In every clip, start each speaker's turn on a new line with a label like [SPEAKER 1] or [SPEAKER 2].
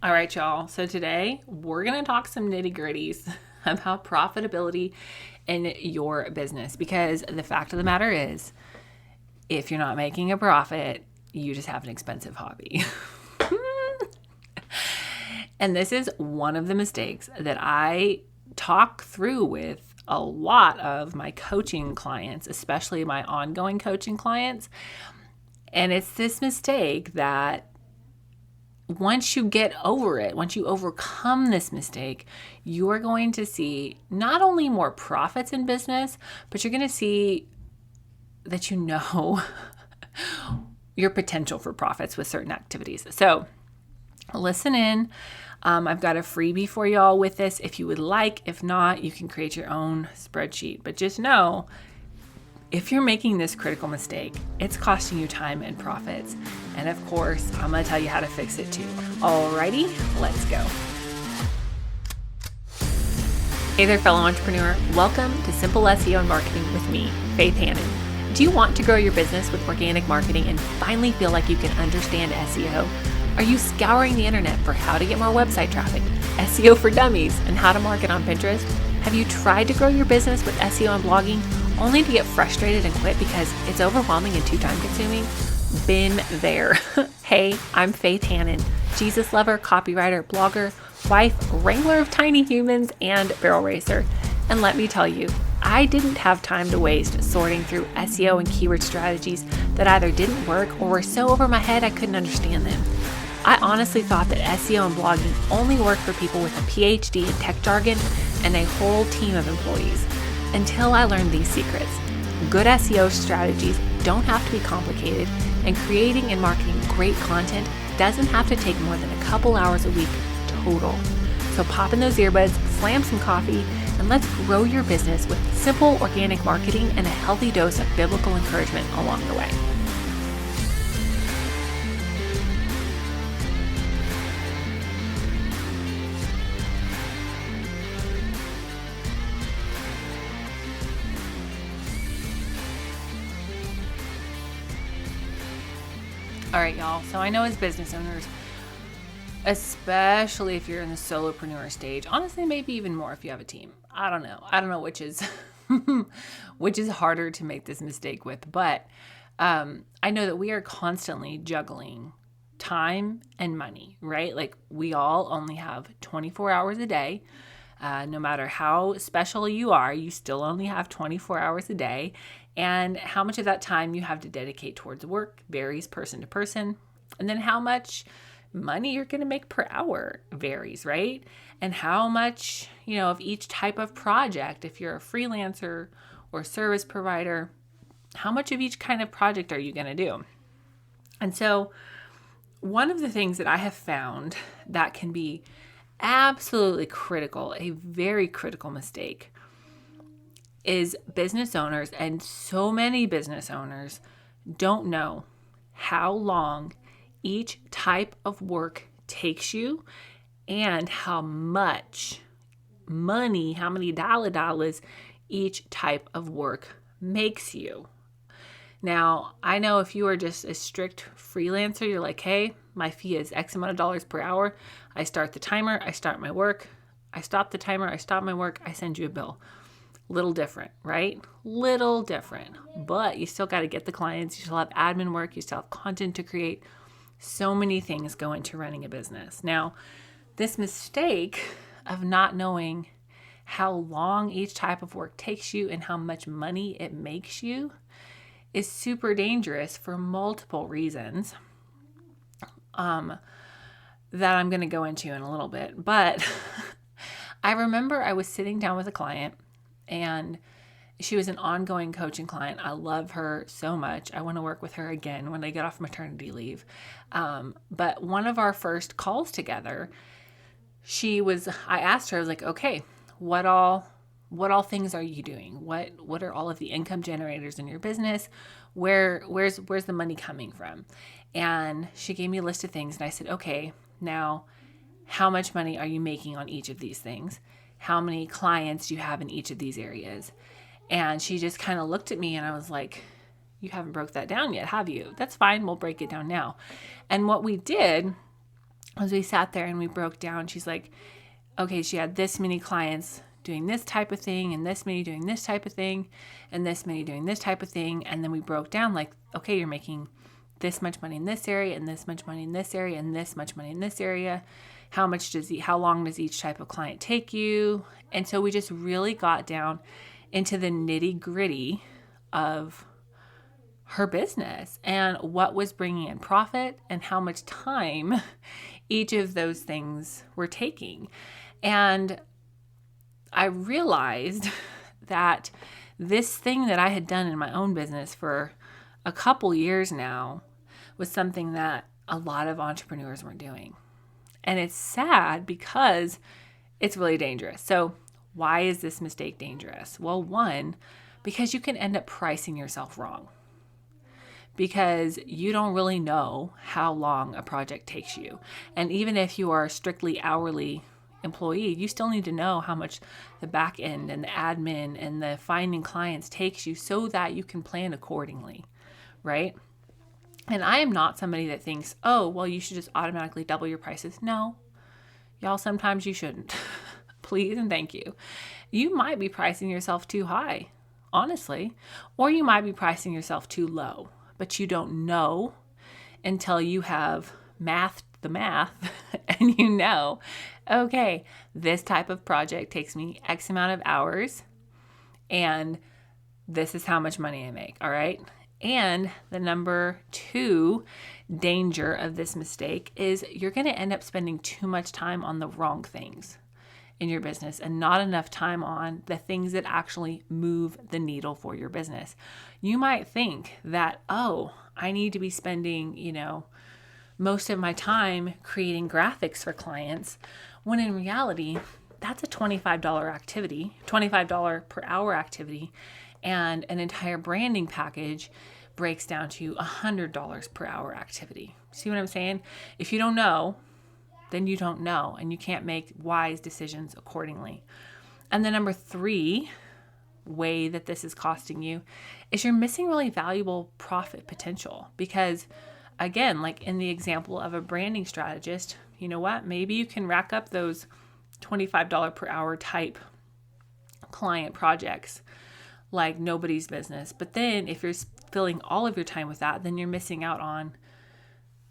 [SPEAKER 1] All right, y'all. So today we're going to talk some nitty gritties about profitability in your business, because the fact of the matter is, if you're not making a profit, you just have an expensive hobby. And this is one of the mistakes that I talk through with a lot of my coaching clients, especially my ongoing coaching clients. And it's this mistake that once you get over it, once you overcome this mistake, you are going to see not only more profits in business, but you're going to see that you know your potential for profits with certain activities. So listen in. I've got a freebie for y'all with this if you would like. If not, you can create your own spreadsheet. But just know, if you're making this critical mistake, it's costing you time and profits. And of course, I'm going to tell you how to fix it too. Alrighty, let's go. Hey there, fellow entrepreneur. Welcome to Simple SEO and Marketing with me, Faith Hannon. Do you want to grow your business with organic marketing and finally feel like you can understand SEO? Are you scouring the internet for how to get more website traffic, SEO for dummies, and how to market on Pinterest? Have you tried to grow your business with SEO and blogging only to get frustrated and quit because it's overwhelming and too time consuming? Been there. Hey, I'm Faith Hannon, Jesus lover, copywriter, blogger, wife, wrangler of tiny humans, and barrel racer. And let me tell you, I didn't have time to waste sorting through SEO and keyword strategies that either didn't work or were so over my head I couldn't understand them. I honestly thought that SEO and blogging only worked for people with a PhD in tech jargon and a whole team of employees, until I learned these secrets. Good SEO strategies don't have to be complicated, and creating and marketing great content doesn't have to take more than a couple hours a week total. So pop in those earbuds, slam some coffee, and let's grow your business with simple organic marketing and a healthy dose of biblical encouragement along the way. All right, y'all. So I know as business owners, especially if you're in the solopreneur stage, honestly, maybe even more if you have a team. I don't know which is which is harder to make this mistake with, but I know that we are constantly juggling time and money, right? Like, we all only have 24 hours a day. No matter how special you are, you still only have 24 hours a day. And how much of that time you have to dedicate towards work varies person to person. And then how much money you're going to make per hour varies, right? And how much, of each type of project, if you're a freelancer or service provider, how much of each kind of project are you going to do? And so one of the things that I have found that can be absolutely critical, a very critical mistake, is business owners, and so many business owners don't know how long each type of work takes you and how much money, how many dollars each type of work makes you. Now, I know if you are just a strict freelancer, you're like, hey, my fee is X amount of dollars per hour. I start the timer, I start my work. I stop the timer, I stop my work, I send you a bill. Little different, right? Little different. But you still got to get the clients. You still have admin work. You still have content to create. So many things go into running a business. Now, this mistake of not knowing how long each type of work takes you and how much money it makes you is super dangerous for multiple reasons that I'm going to go into in a little bit. But I remember I was sitting down with a client, and she was an ongoing coaching client. I love her so much. I want to work with her again when I get off maternity leave. But one of our first calls together, I asked her, I was like, okay, what all things are you doing? What are all of the income generators in your business? Where's the money coming from? And she gave me a list of things, and I said, okay, now how much money are you making on each of these things? How many clients do you have in each of these areas? And she just kind of looked at me, and I was like, you haven't broke that down yet, have you? That's fine. We'll break it down now. And what we did as we sat there and we broke down, she's like, okay, she had this many clients doing this type of thing, and this many doing this type of thing, and this many doing this type of thing. And then we broke down like, okay, you're making this much money in this area, and this much money in this area, and this much money in this area. How long does each type of client take you? And so we just really got down into the nitty gritty of her business and what was bringing in profit and how much time each of those things were taking. And I realized that this thing that I had done in my own business for a couple years now was something that a lot of entrepreneurs weren't doing. And it's sad because it's really dangerous. So why is this mistake dangerous? Well, one, because you can end up pricing yourself wrong, because you don't really know how long a project takes you. And even if you are a strictly hourly employee, you still need to know how much the back end and the admin and the finding clients takes you so that you can plan accordingly, right? And I am not somebody that thinks, oh, well, you should just automatically double your prices. No, y'all, sometimes you shouldn't. Please and thank you. You might be pricing yourself too high, honestly, or you might be pricing yourself too low, but you don't know until you have mathed the math and you know, okay, this type of project takes me X amount of hours and this is how much money I make, all right? And the number 2 danger of this mistake is you're going to end up spending too much time on the wrong things in your business and not enough time on the things that actually move the needle for your business. You might think that, oh, I need to be spending, most of my time creating graphics for clients, when in reality, that's a $25 activity, $25 per hour activity, and an entire branding package breaks down to $100 per hour activity. See what I'm saying? If you don't know, then you don't know, and you can't make wise decisions accordingly. And the number 3 way that this is costing you is you're missing really valuable profit potential. Because again, like in the example of a branding strategist, you know what? Maybe you can rack up those $25 per hour type client projects like nobody's business. But then if you're filling all of your time with that, then you're missing out on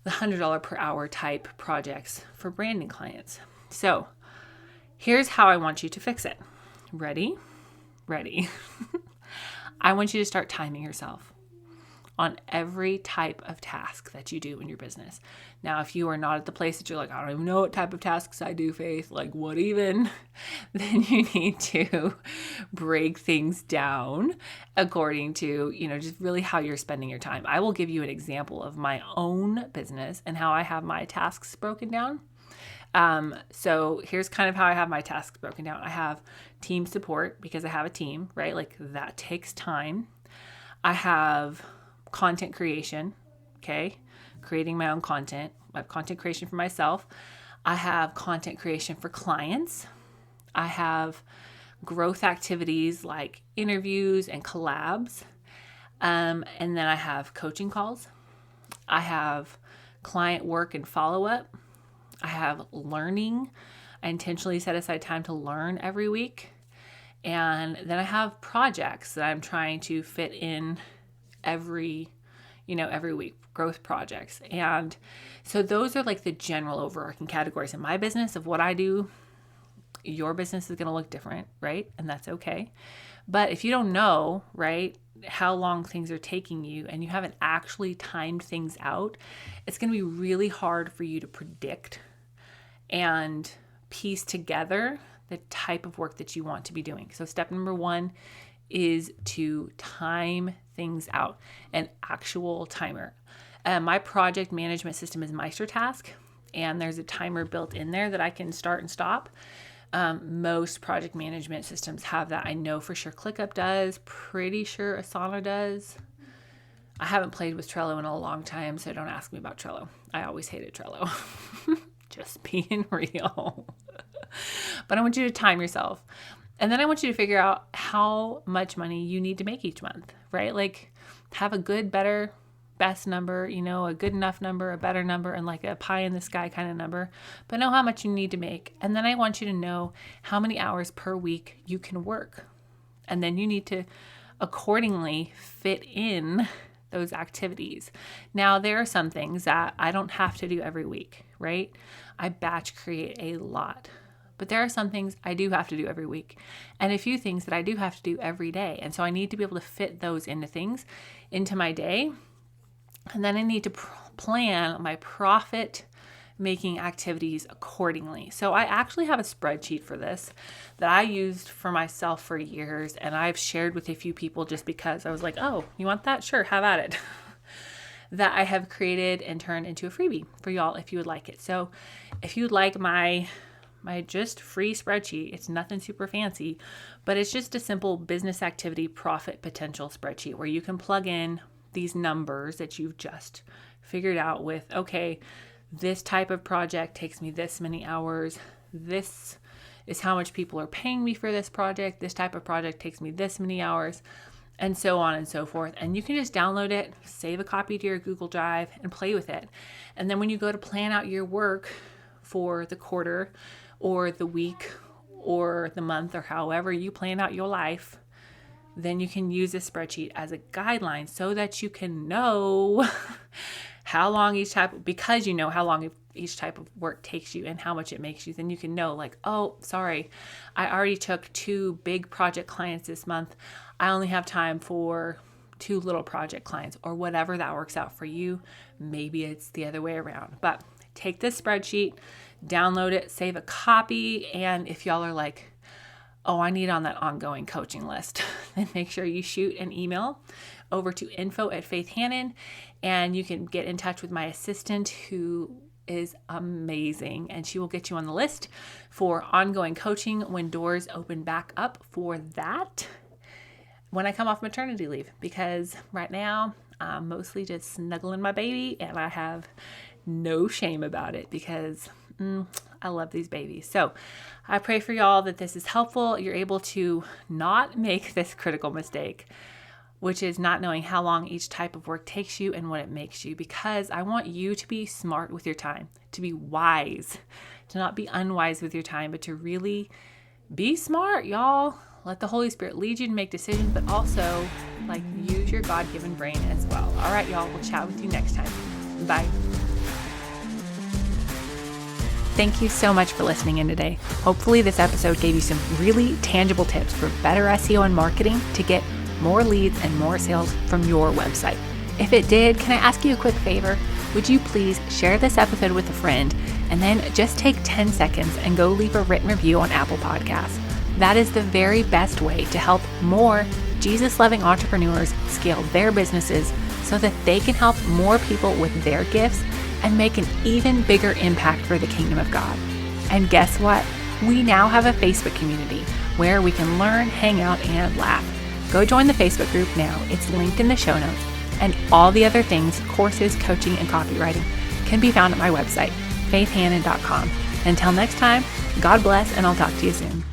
[SPEAKER 1] the $100 per hour type projects for branding clients. So here's how I want you to fix it. Ready? I want you to start timing yourself on every type of task that you do in your business. Now, if you are not at the place that you're like, I don't even know what type of tasks I do, Faith, like what even, then you need to break things down according to, just really how you're spending your time. I will give you an example of my own business and how I have my tasks broken down. So here's kind of how I have my tasks broken down. I have team support because I have a team, right? Like that takes time. I have content creation, okay? Creating my own content. I have content creation for myself. I have content creation for clients. I have growth activities like interviews and collabs. And then I have coaching calls. I have client work and follow-up. I have learning. I intentionally set aside time to learn every week. And then I have projects that I'm trying to fit in every week, growth projects. And so those are like the general overarching categories in my business of what I do. Your business is going to look different, right? And that's okay. But if you don't know, right, how long things are taking you and you haven't actually timed things out, it's going to be really hard for you to predict and piece together the type of work that you want to be doing. So step number 1 is to time things out, an actual timer. My project management system is MeisterTask, and there's a timer built in there that I can start and stop. Most project management systems have that. I know for sure ClickUp does, pretty sure Asana does. I haven't played with Trello in a long time, so don't ask me about Trello. I always hated Trello. Just being real. But I want you to time yourself. And then I want you to figure out how much money you need to make each month, right? Like have a good, better best number, a good enough number, a better number, and like a pie in the sky kind of number, but know how much you need to make. And then I want you to know how many hours per week you can work. And then you need to accordingly fit in those activities. Now, there are some things that I don't have to do every week, right? I batch create a lot. But there are some things I do have to do every week and a few things that I do have to do every day. And so I need to be able to fit those into my day. And then I need to plan my profit making activities accordingly. So I actually have a spreadsheet for this that I used for myself for years. And I've shared with a few people just because I was like, oh, you want that? Sure, have at it. That I have created and turned into a freebie for y'all if you would like it. So if you'd like my just free spreadsheet, it's nothing super fancy, but it's just a simple business activity profit potential spreadsheet where you can plug in these numbers that you've just figured out with, okay, this type of project takes me this many hours. This is how much people are paying me for this project. This type of project takes me this many hours, and so on and so forth. And you can just download it, save a copy to your Google Drive, and play with it. And then when you go to plan out your work for the quarter or the week or the month or however you plan out your life, then you can use this spreadsheet as a guideline so that you can know how long because you know how long each type of work takes you and how much it makes you. Then you can know like, oh, sorry, I already took 2 big project clients this month. I only have time for 2 little project clients, or whatever that works out for you. Maybe it's the other way around, but take this spreadsheet, download it, save a copy. And if y'all are like, oh, I need on that ongoing coaching list, then make sure you shoot an email over to info@faithhannon, and you can get in touch with my assistant who is amazing, and she will get you on the list for ongoing coaching when doors open back up for that when I come off maternity leave, because right now I'm mostly just snuggling my baby, and I have no shame about it because I love these babies. So I pray for y'all that this is helpful. You're able to not make this critical mistake, which is not knowing how long each type of work takes you and what it makes you, because I want you to be smart with your time, to be wise, to not be unwise with your time, but to really be smart, y'all. Let the Holy Spirit lead you to make decisions, but also use your God-given brain as well. All right, y'all, we'll chat with you next time. Bye. Thank you so much for listening in today. Hopefully this episode gave you some really tangible tips for better SEO and marketing to get more leads and more sales from your website. If it did, can I ask you a quick favor? Would you please share this episode with a friend and then just take 10 seconds and go leave a written review on Apple Podcasts. That is the very best way to help more Jesus-loving entrepreneurs scale their businesses so that they can help more people with their gifts and make an even bigger impact for the kingdom of God. And guess what? We now have a Facebook community where we can learn, hang out, and laugh. Go join the Facebook group now. It's linked in the show notes. And all the other things, courses, coaching, and copywriting can be found at my website, faithhannon.com. Until next time, God bless, and I'll talk to you soon.